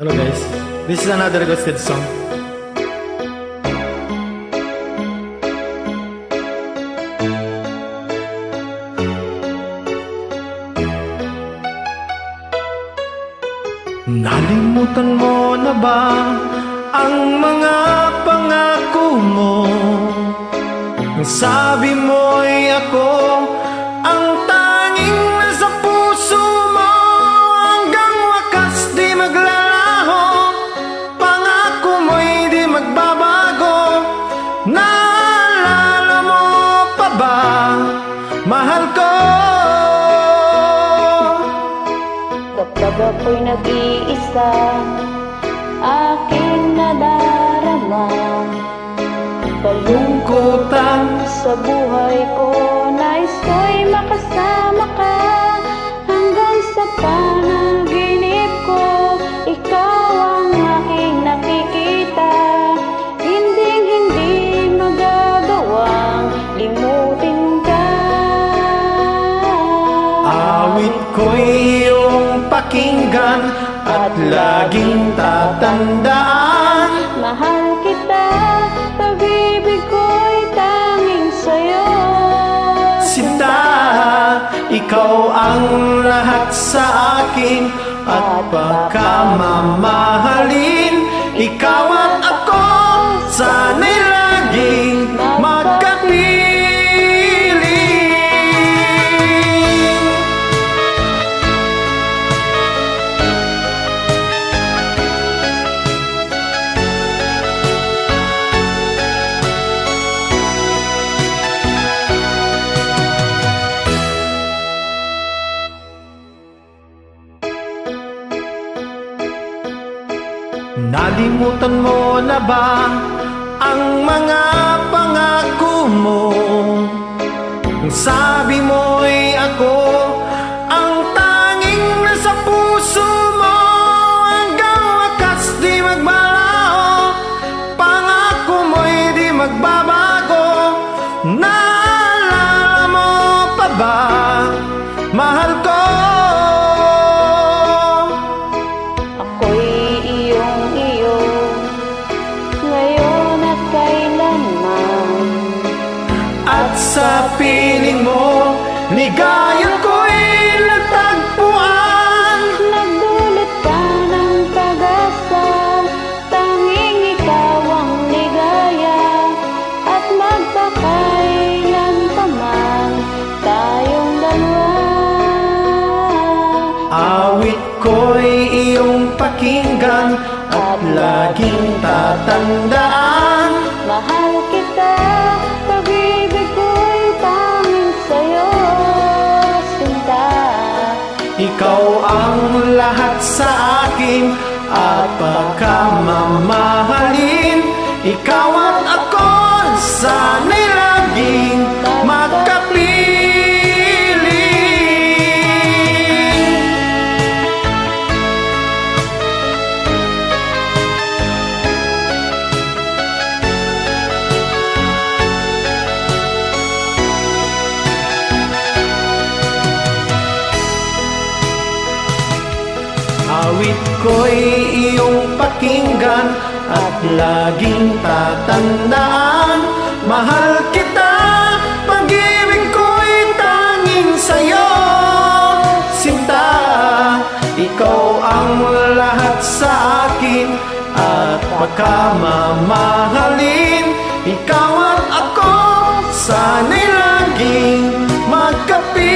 Hello guys, this is another requested song. Nalimutan mo na ba ang mga pangako mo? Ang sabi mo'y ako ang tanging nasa puso mo. Hanggang wakas di maglalaho, pangako mo'y di magbabago. Naalala mo pa ba, mahal ko? Kapag ako'y nag-iisa, aking nadarama kalungkutan sa buhay ko. Nais ko'y makasama ka hanggang sa panaginip ko. Ikaw ang aking nakikita, hindi magagawang limutin ka. Awit ko'y iyong pakinggan at laging tatandaan. Mahal kita, pag-ibig ko'y tanging sa'yo. Sinta, ikaw ang lahat sa akin at pagkamamahalin. Ikaw at ako, sana'y laging magkapiling. Nalimutan mo na ba ang mga pangako mo? Ang sabi mo'y ako ang tanging nasa puso mo. Hanggang wakas di magbalaho, pangako mo'y di magbabago. Naalala mo pa ba, mahal ko? Sa piling mo, ligaya ko'y natagpuan. Nagdulot ka ng pag-asa, tanging ikaw ang ligaya. At magpakailan pa man tayong dalawa. Awit ko'y iyong pakinggan at laging tatandaan. Mahal kita, pag-ibig ko'y tanging sa'yo. Sinta, Ikaw ang lahat sa akin at pagkamamahalin. Ikaw at ako, sana'y laging magkapiling. Awit ko'y iyong pakinggan at laging tatandaan. Mahal kita, pag-ibig ko'y tanging sa'yo. Sinta, ikaw ang lahat sa akin at pagkamamahalin. Ikaw at ako, sana'y laging magkapiling.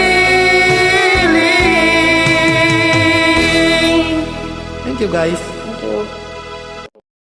Thank you guys.